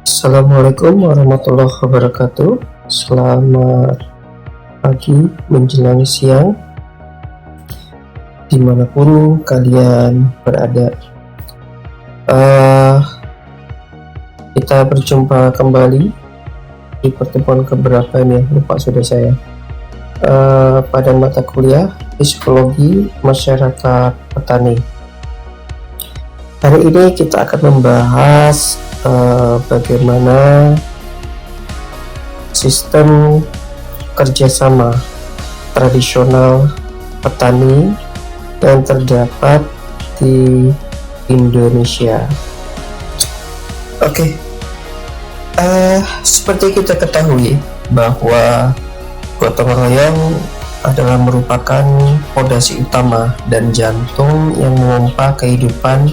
Assalamualaikum warahmatullahi wabarakatuh. Selamat pagi menjelang siang, dimanapun kalian berada. Kita berjumpa kembali di pertemuan keberapa ini, lupa sudah saya. Pada mata kuliah Psikologi Masyarakat Petani. Hari ini kita akan membahas bagaimana sistem kerjasama tradisional petani yang terdapat di Indonesia. Oke, seperti kita ketahui bahwa gotong royong adalah merupakan fondasi utama dan jantung yang memompa kehidupan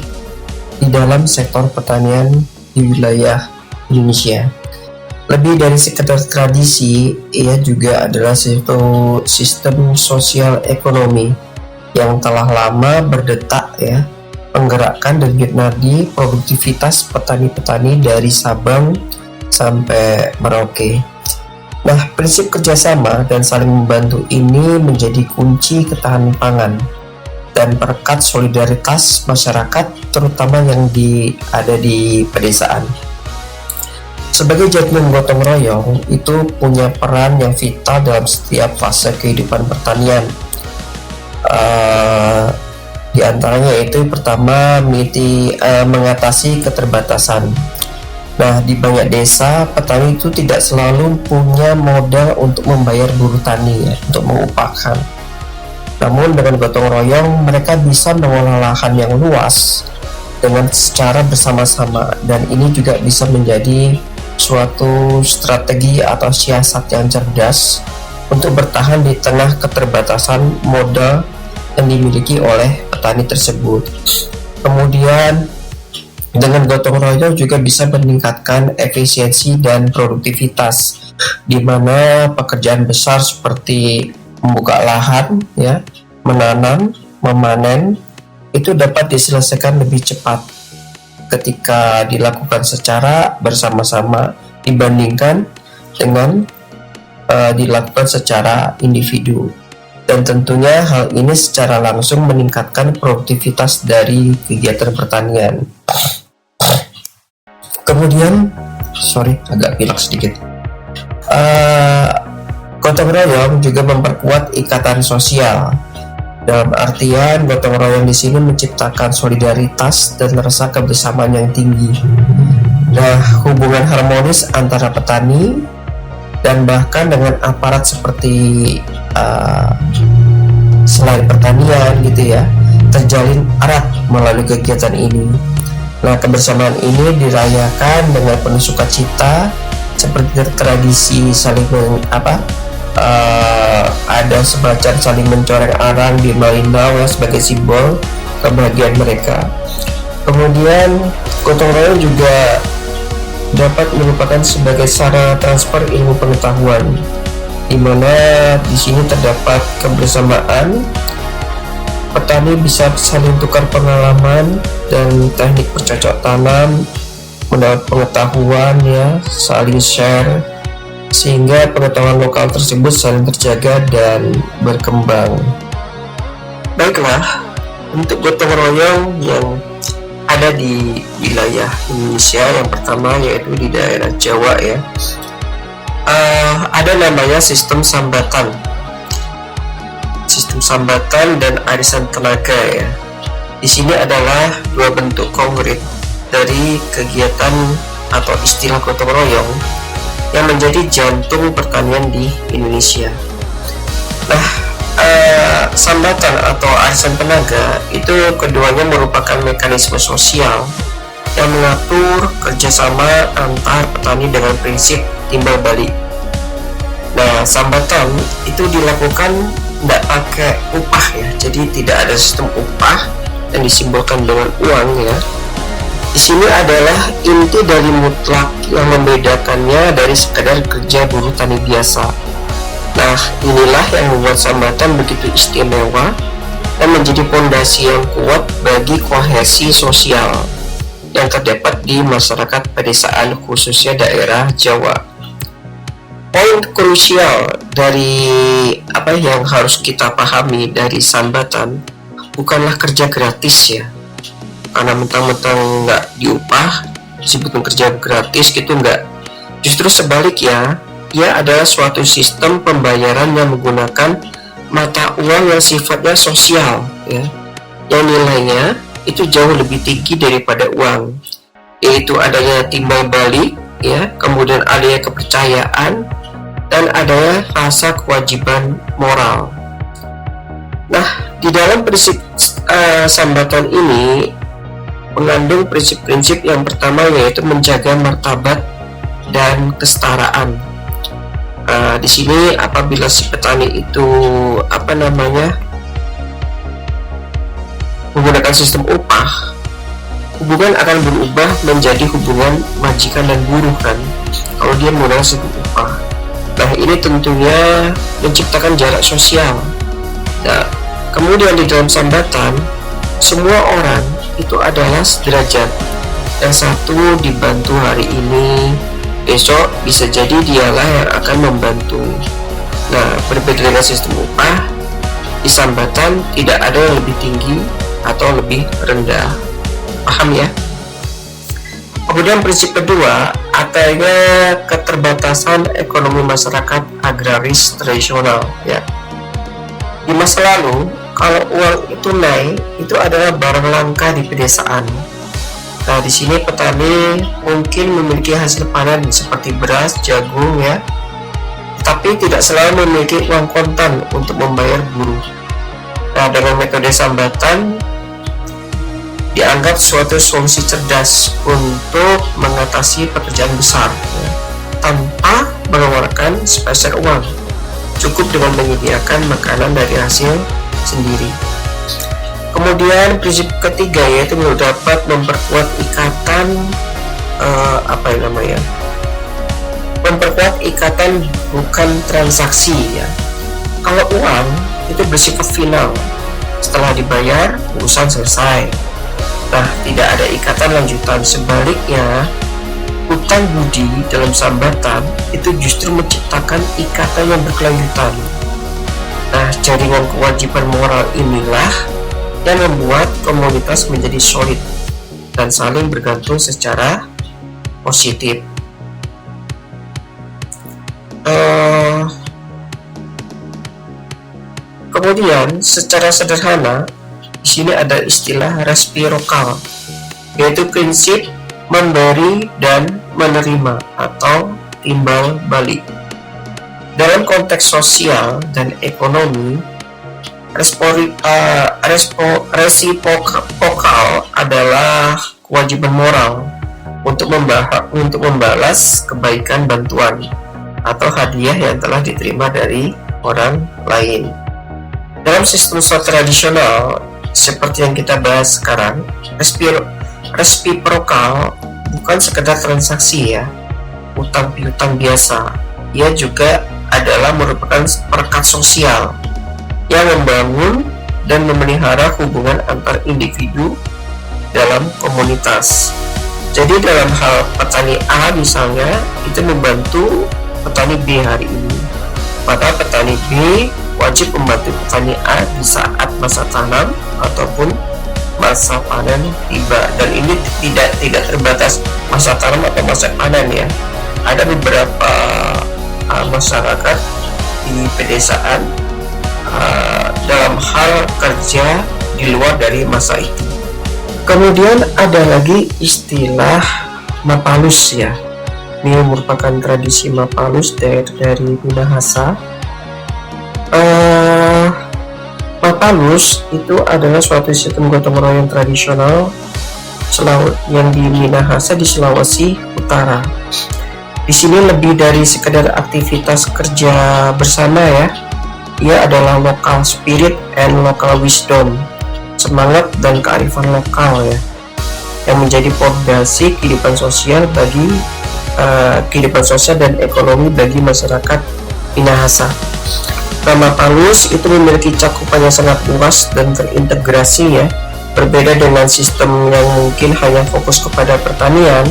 di dalam sektor pertanian di wilayah Indonesia. Lebih dari sekedar tradisi, ia juga adalah suatu sistem sosial ekonomi yang telah lama berdetak menggerakkan denyut nadi produktivitas petani-petani dari Sabang sampai Merauke. Nah, prinsip kerjasama dan saling membantu ini menjadi kunci ketahanan pangan dan perekat solidaritas masyarakat, terutama yang ada di pedesaan. Sebagai jantung gotong royong, itu punya peran yang vital dalam setiap fase kehidupan pertanian. Di antaranya itu pertama, mengatasi keterbatasan. Nah, di banyak desa, petani itu tidak selalu punya modal untuk membayar buruh tani, untuk mengupahkan. Namun dengan gotong royong, mereka bisa mengolah lahan yang luas dengan secara bersama-sama, dan ini juga bisa menjadi suatu strategi atau siasat yang cerdas untuk bertahan di tengah keterbatasan modal yang dimiliki oleh petani tersebut. Kemudian dengan gotong royong juga bisa meningkatkan efisiensi dan produktivitas, di mana pekerjaan besar seperti membuka lahan, menanam, memanen, itu dapat diselesaikan lebih cepat ketika dilakukan secara bersama-sama dibandingkan dengan dilakukan secara individu. Dan tentunya hal ini secara langsung meningkatkan produktivitas dari kegiatan pertanian. Kemudian, agak pilek sedikit. Gotong royong juga memperkuat ikatan sosial. Dalam artian, gotong royong di sini menciptakan solidaritas dan rasa kebersamaan yang tinggi. Nah, hubungan harmonis antara petani dan bahkan dengan aparat seperti selain pertanian terjalin erat melalui kegiatan ini. Nah, kebersamaan ini dirayakan dengan penuh sukacita, seperti tradisi saling ada semacam saling mencoreng arang di Malinau sebagai simbol kebahagiaan mereka. Kemudian gotong royong juga dapat merupakan sebagai sarana transfer ilmu pengetahuan, di mana di sini terdapat kebersamaan. Petani bisa saling tukar pengalaman dan teknik bercocok tanam, mendapat pengetahuan saling share, sehingga pengetahuan lokal tersebut saling terjaga dan berkembang. Baiklah, untuk gotong royong yang ada di wilayah Indonesia, yang pertama yaitu di daerah Jawa ada namanya sistem sambatan dan arisan tenaga Di sini adalah dua bentuk konkret dari kegiatan atau istilah gotong royong yang menjadi jantung pertanian di Indonesia. Nah, sambatan atau arisan tenaga itu keduanya merupakan mekanisme sosial yang mengatur kerjasama antar petani dengan prinsip timbal balik. Nah, sambatan itu dilakukan tidak pakai upah jadi tidak ada sistem upah yang disimbolkan dengan uang Di sini adalah inti dari mutlak yang membedakannya dari sekadar kerja buruh tani biasa. Nah, inilah yang membuat sambatan begitu istimewa dan menjadi fondasi yang kuat bagi kohesi sosial. yang terdapat di masyarakat pedesaan khususnya daerah Jawa. Poin krusial dari apa yang harus kita pahami dari Sambatan bukanlah kerja gratis ya, karena mentang-mentang nggak diupah disebut kerja gratis gitu nggak. Justru sebaliknya, ia adalah suatu sistem pembayaran yang menggunakan mata uang yang sifatnya sosial ya, yang nilainya itu jauh lebih tinggi daripada uang, yaitu adanya timbal balik ya, kemudian adanya kepercayaan, dan adanya rasa kewajiban moral. Nah, di dalam prinsip Sambatan ini mengandung prinsip-prinsip yang pertama, yaitu menjaga martabat dan kesetaraan. Di sini apabila si petani itu menggunakan sistem upah, hubungan akan berubah menjadi hubungan majikan dan buruh kan, kalau dia menggunakan sistem upah. Nah, ini tentunya menciptakan jarak sosial. Nah, kemudian di dalam Sambatan, semua orang itu adalah sederajat. Yang satu dibantu hari ini, besok bisa jadi dialah yang akan membantu. Nah, berbeda dengan sistem upah, di Sambatan tidak ada yang lebih tinggi atau lebih rendah. Paham ya? Kemudian prinsip kedua, adanya keterbatasan ekonomi masyarakat agraris tradisional ya. Di masa lalu, kalau uang itu naik, itu adalah barang langka di pedesaan. Nah, di sini petani mungkin memiliki hasil panen seperti beras, jagung ya, tapi tidak selalu memiliki uang kontan untuk membayar buruh. Nah, dengan metode Sambatan dianggap suatu solusi cerdas untuk mengatasi pekerjaan besar ya, tanpa mengeluarkan sepeser uang. Cukup dengan menyediakan makanan dari hasil sendiri. Kemudian prinsip ketiga yaitu dapat memperkuat ikatan memperkuat ikatan bukan transaksi ya. Kalau uang itu bersifat final, setelah dibayar urusan selesai. Nah, tidak ada ikatan lanjutan. Sebaliknya, hutang budi dalam Sambatan itu justru menciptakan ikatan yang berkelanjutan. Nah, jaringan kewajiban moral inilah yang membuat komunitas menjadi solid dan saling bergantung secara positif. Kemudian, secara sederhana, di sini ada istilah resiprokal, yaitu prinsip memberi dan menerima atau timbal balik. Dalam konteks sosial dan ekonomi, resiprokal adalah kewajiban moral untuk membalas kebaikan bantuan atau hadiah yang telah diterima dari orang lain. Dalam sistem sosial tradisional seperti yang kita bahas sekarang, resiprokal bukan sekedar transaksi ya, utang piutang biasa. Ia juga adalah merupakan perekat sosial yang membangun dan memelihara hubungan antar individu dalam komunitas. Jadi dalam hal petani A misalnya, itu membantu petani B hari ini, maka petani B wajib membantu petani A di saat masa tanam ataupun masa panen tiba. Dan ini tidak terbatas masa tanam atau masa panen ya. Ada beberapa masyarakat di pedesaan dalam hal kerja di luar dari masa itu. Kemudian ada lagi istilah Mapalus ya. Ini merupakan tradisi Mapalus dari Minahasa. Mapalus itu adalah suatu sistem gotong royong tradisional yang di Minahasa di Sulawesi Utara. Di sini lebih dari sekedar aktivitas kerja bersama ya. Ia adalah local spirit and local wisdom, semangat dan kearifan lokal ya, yang menjadi fondasi kehidupan sosial dan ekonomi bagi masyarakat Minahasa. Mapalus itu memiliki cakupan yang sangat luas dan terintegrasi ya, Berbeda dengan sistem yang mungkin hanya fokus kepada pertanian,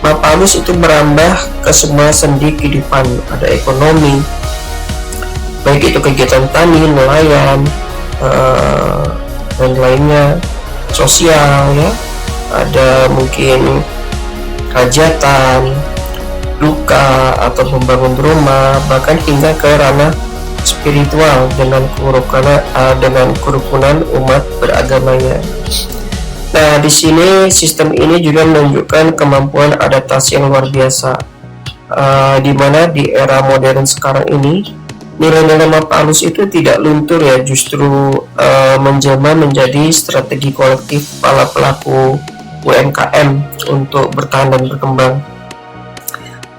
Mapalus itu merambah ke semua sendi kehidupan. Ada ekonomi, baik itu kegiatan tani, nelayan, dan lainnya, sosial ya, ada mungkin hajatan, duka atau membangun rumah, bahkan hingga ke ranah spiritual dengan kerukunan umat beragamanya. Nah, di sini sistem ini juga menunjukkan kemampuan adaptasi yang luar biasa, di mana di era modern sekarang ini nilai-nilai Mapalus itu tidak luntur ya, justru menjelma menjadi strategi kolektif para pelaku UMKM untuk bertahan dan berkembang.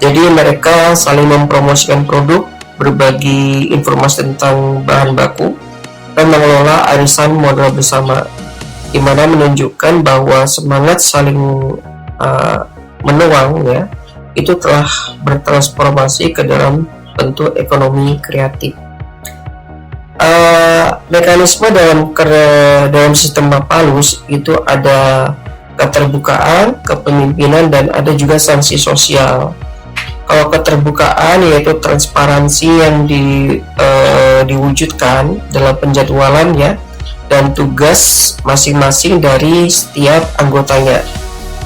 Jadi mereka saling mempromosikan produk, berbagi informasi tentang bahan baku, dan mengelola arisan modal bersama, di mana menunjukkan bahwa semangat saling menuang ya, itu telah bertransformasi ke dalam bentuk ekonomi kreatif. Mekanisme dalam sistem Mapalus itu ada keterbukaan, kepemimpinan, dan ada juga sanksi sosial. Kalau keterbukaan yaitu transparansi yang diwujudkan dalam penjadwalan ya, dan tugas masing-masing dari setiap anggotanya.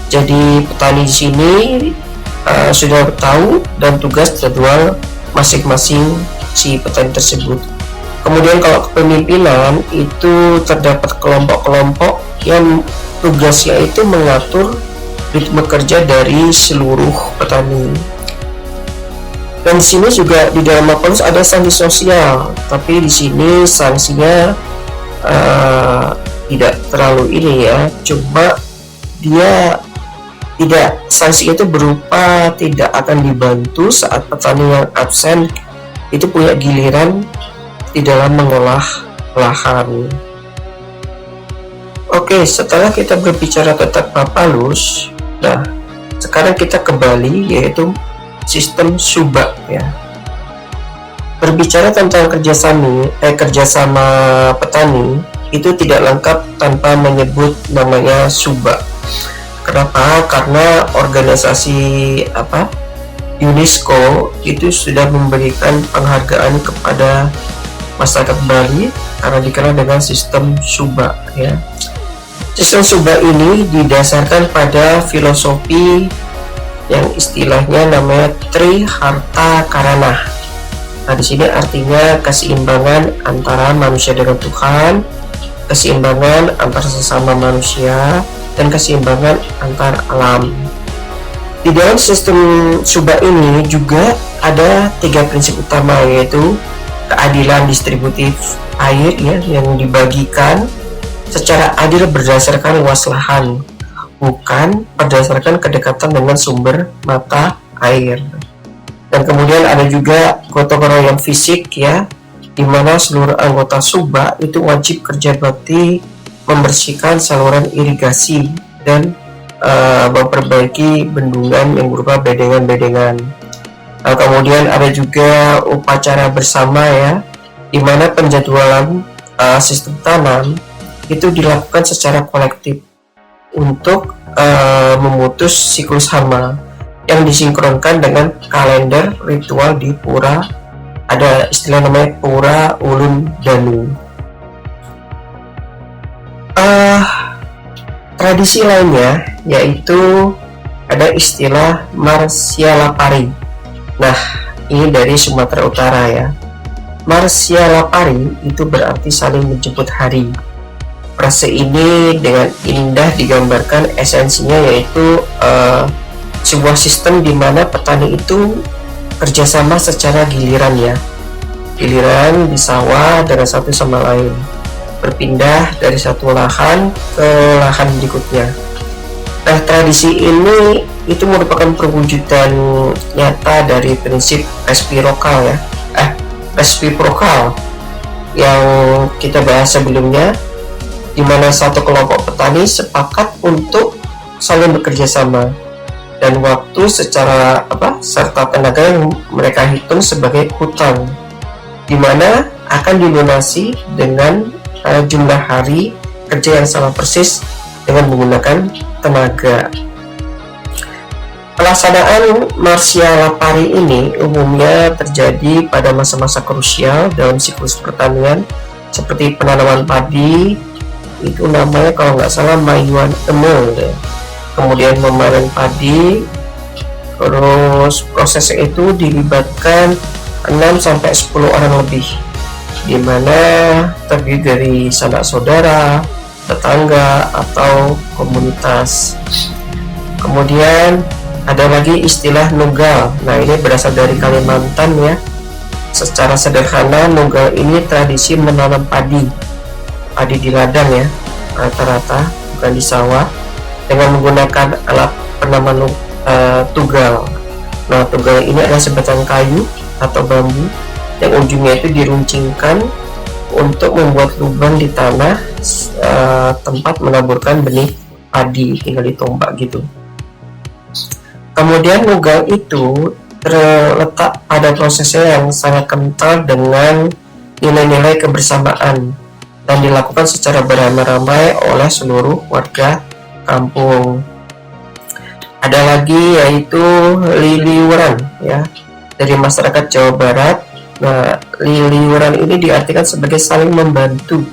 Jadi petani di sini sudah tahu dan tugas jadwal masing-masing si petani tersebut. Kemudian kalau kepemimpinan itu terdapat kelompok-kelompok yang tugasnya itu mengatur ritme kerja dari seluruh petani. Dan di sini juga di dalam Mapalus ada sanksi sosial, tapi di sini sanksinya tidak terlalu ini ya, cuma dia tidak, sanksi itu berupa tidak akan dibantu saat petani yang absen itu punya giliran di dalam mengolah lahan. Oke, setelah kita berbicara tentang Mapalus, nah sekarang kita kembali yaitu sistem Subak ya. Berbicara tentang kerjasama petani itu tidak lengkap tanpa menyebut namanya Subak. Kenapa? Karena organisasi UNESCO itu sudah memberikan penghargaan kepada masyarakat Bali karena dikenal dengan sistem Subak ya. Sistem Subak ini didasarkan pada filosofi yang istilahnya namanya Tri Harta Karana. Nah, di sini artinya keseimbangan antara manusia dengan Tuhan, keseimbangan antara sesama manusia, dan keseimbangan antar alam. Di dalam sistem Subak ini juga ada 3 prinsip utama, yaitu keadilan distributif air ya, yang dibagikan secara adil berdasarkan luas lahan, bukan berdasarkan kedekatan dengan sumber mata air. Dan kemudian ada juga gotong royong fisik ya, di mana seluruh anggota Subak itu wajib kerja bakti membersihkan saluran irigasi dan memperbaiki bendungan yang berupa bedengan-bedengan. Kemudian ada juga upacara bersama ya, di mana penjadwalan sistem tanam itu dilakukan secara kolektif untuk memutus siklus hama yang disinkronkan dengan kalender ritual di pura. Ada istilah namanya Pura Ulun Danu. Tradisi lainnya yaitu ada istilah Marsialapari. Nah, ini dari Sumatera Utara ya. Marsialapari itu berarti saling menjemput hari. Frase ini dengan indah digambarkan esensinya, yaitu sebuah sistem di mana petani itu kerjasama secara giliran ya, giliran di sawah dengan satu sama lain, berpindah dari satu lahan ke lahan berikutnya. Nah, tradisi ini itu merupakan perwujudan nyata dari prinsip resiprokal ya, resiprokal yang kita bahas sebelumnya, di mana satu kelompok petani sepakat untuk saling bekerja sama, dan waktu serta tenaga yang mereka hitung sebagai hutang, di mana akan dilunasi dengan jumlah hari bekerja yang sama persis dengan menggunakan tenaga. Pelaksanaan Marcia Lapari ini umumnya terjadi pada masa-masa krusial dalam siklus pertanian, seperti penanaman padi, itu namanya kalau nggak salah Mayuan Emel ya. Kemudian memanen padi, terus prosesnya itu dilibatkan 6-10 orang lebih, di mana terdiri dari sanak saudara, tetangga, atau komunitas. Kemudian ada lagi istilah nugal. Nah, ini berasal dari Kalimantan ya. Secara sederhana, nugal ini tradisi menanam padi di ladang ya, rata-rata bukan di sawah, dengan menggunakan alat penamaan tugal. Nah, tugal ini adalah sebatang kayu atau bambu yang ujungnya itu diruncingkan untuk membuat lubang di tanah tempat menaburkan benih padi, tinggal ditombak gitu. Kemudian nugal itu terletak pada prosesnya yang sangat kental dengan nilai-nilai kebersamaan dan dilakukan secara beramai-ramai oleh seluruh warga kampung. Ada lagi yaitu liliuran ya, dari masyarakat Jawa Barat. Nah, liliuran ini diartikan sebagai saling membantu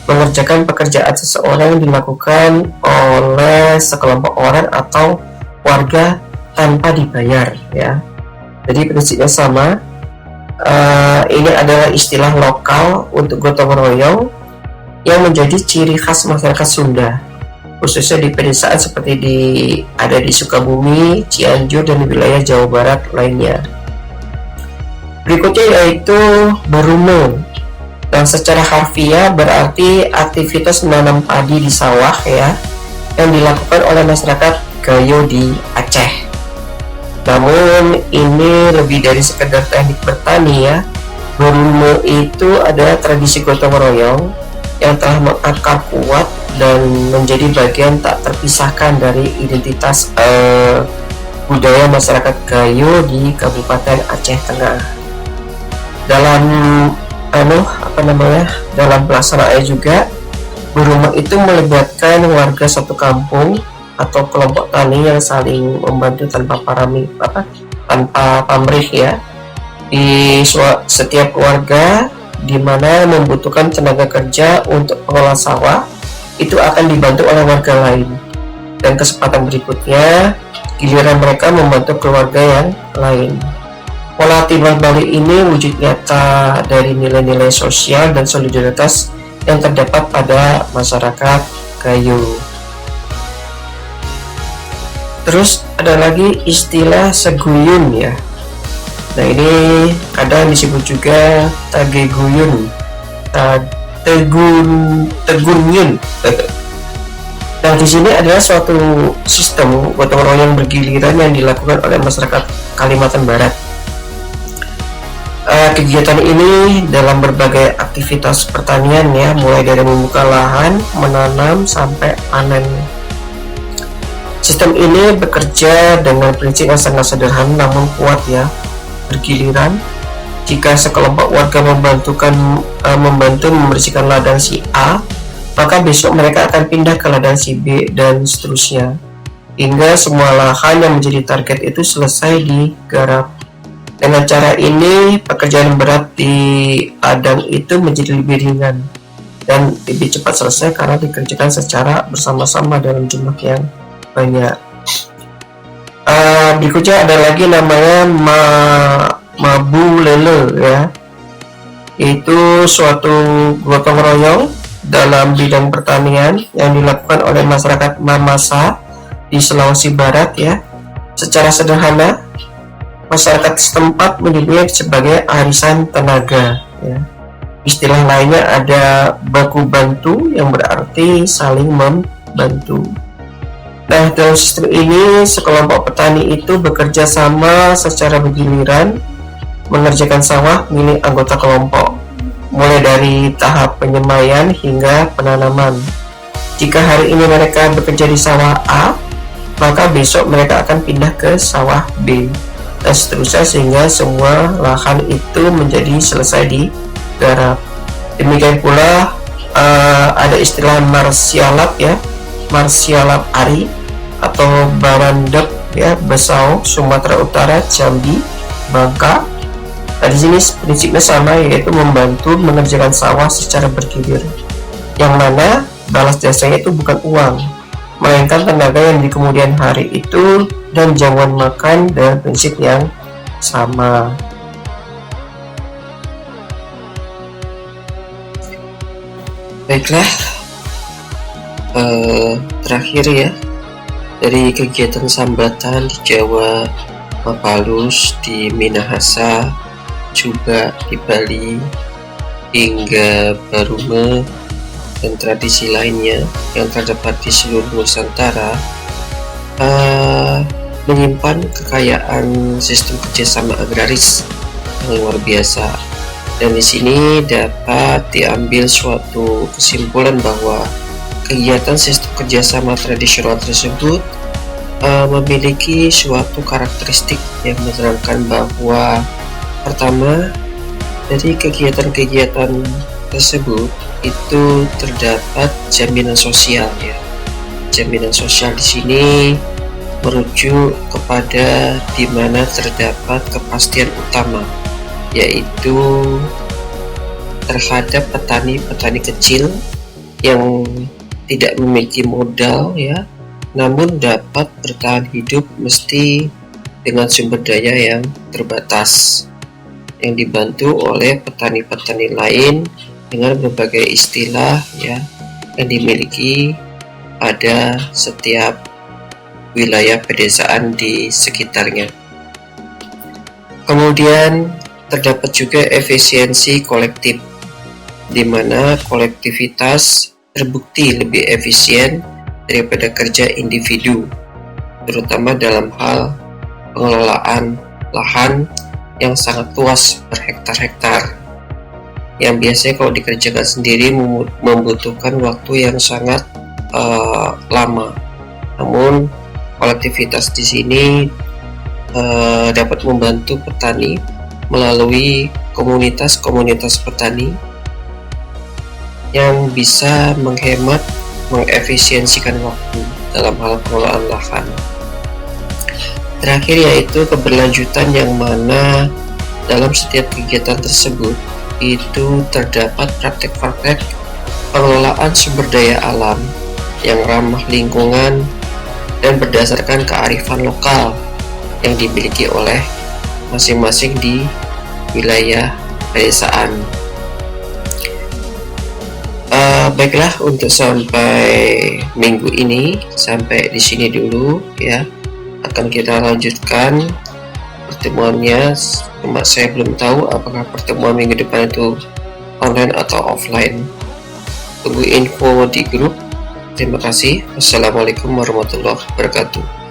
mengerjakan pekerjaan seseorang yang dilakukan oleh sekelompok orang atau warga tanpa dibayar ya. Jadi prinsipnya sama. Ini adalah istilah lokal untuk gotong royong yang menjadi ciri khas masyarakat Sunda, khususnya di pedesaan seperti ada di Sukabumi, Cianjur, dan di wilayah Jawa Barat lainnya. Berikutnya yaitu berume, yang secara harfiah berarti aktivitas menanam padi di sawah ya, yang dilakukan oleh masyarakat Gayo di Aceh. Namun ini lebih dari sekedar teknik bertani ya. Berume itu adalah tradisi gotong royong yang telah mengakar kuat dan menjadi bagian tak terpisahkan dari identitas budaya masyarakat Gayo di Kabupaten Aceh Tengah. Dalam dalam pelaksanaannya juga, berume itu melibatkan warga satu kampung atau kelompok tani yang saling membantu tanpa pamrih ya. Di setiap keluarga di mana membutuhkan tenaga kerja untuk pengolah sawah, itu akan dibantu oleh warga lain. Dan kesempatan berikutnya, giliran mereka membantu keluarga yang lain. Pola timbal balik ini wujud nyata dari nilai-nilai sosial dan solidaritas yang terdapat pada masyarakat Gayo. Terus ada lagi istilah seguyun ya. Nah, ini kadang disebut juga tageguyun, tegunyun. Nah, di sini adalah suatu sistem gotong royong bergiliran yang dilakukan oleh masyarakat Kalimantan Barat. Kegiatan ini dalam berbagai aktivitas pertanian ya, mulai dari membuka lahan, menanam, sampai panen. Sistem ini bekerja dengan prinsip yang sangat sederhana namun kuat ya, bergiliran. Jika sekelompok warga membantu membersihkan ladang si A, maka besok mereka akan pindah ke ladang si B dan seterusnya, hingga semua lahan yang menjadi target itu selesai digarap. Dengan cara ini, pekerjaan berat di ladang itu menjadi lebih ringan dan lebih cepat selesai karena dikerjakan secara bersama-sama dalam jumlah yang banyak. Berikutnya ada lagi namanya mabulele ya, yaitu suatu gotong royong dalam bidang pertanian yang dilakukan oleh masyarakat Mamasa di Sulawesi Barat ya. Secara sederhana, masyarakat setempat menyebutnya sebagai arisan tenaga ya. Istilah lainnya ada baku bantu yang berarti saling membantu. Nah, dalam sistem ini sekelompok petani itu bekerja sama secara bergiliran mengerjakan sawah milik anggota kelompok, mulai dari tahap penyemaian hingga penanaman. Jika hari ini mereka bekerja di sawah A, maka besok mereka akan pindah ke sawah B, dan seterusnya sehingga semua lahan itu menjadi selesai digarap. Demikian pula ada istilah Marsialap ya, Marsialap Ari atau Barandep ya, Besau, Sumatera Utara, Jambi, Bangka. Nah, di sini prinsipnya sama, yaitu membantu mengerjakan sawah secara bergilir, yang mana balas jasanya itu bukan uang, melainkan tenaga yang di kemudian hari itu dan jamuan makan dengan prinsip yang sama. Baiklah, terakhir ya, dari kegiatan sambatan di Jawa, Mapalus, di Minahasa, juga di Bali, hingga Barume, dan tradisi lainnya yang terdapat di seluruh Nusantara, menyimpan kekayaan sistem kerjasama agraris yang luar biasa. Dan di sini dapat diambil suatu kesimpulan bahwa kegiatan sistem kerjasama tradisional tersebut memiliki suatu karakteristik yang menerangkan bahwa pertama, dari kegiatan-kegiatan tersebut itu terdapat jaminan sosial ya. Jaminan sosial di sini merujuk kepada di mana terdapat kepastian utama, yaitu terhadap petani-petani kecil yang tidak memiliki modal ya, namun dapat bertahan hidup mesti dengan sumber daya yang terbatas, yang dibantu oleh petani-petani lain dengan berbagai istilah ya yang dimiliki pada setiap wilayah pedesaan di sekitarnya. Kemudian terdapat juga efisiensi kolektif, di mana kolektivitas terbukti lebih efisien daripada kerja individu, terutama dalam hal pengelolaan lahan yang sangat luas berhektar-hektar, yang biasanya kalau dikerjakan sendiri membutuhkan waktu yang sangat lama. Namun kolektivitas di sini dapat membantu petani melalui komunitas-komunitas petani yang bisa menghemat, mengefisiensikan waktu dalam hal pengelolaan lahan. Terakhir yaitu keberlanjutan, yang mana dalam setiap kegiatan tersebut itu terdapat praktek-praktek pengelolaan sumber daya alam yang ramah lingkungan dan berdasarkan kearifan lokal yang dimiliki oleh masing-masing di wilayah pedesaan. Baiklah, untuk sampai minggu ini sampai di sini dulu ya. Akan kita lanjutkan pertemuannya. Cuma saya belum tahu apakah pertemuan minggu depan itu online atau offline. Tunggu info di grup. Terima kasih. Wassalamualaikum warahmatullahi wabarakatuh.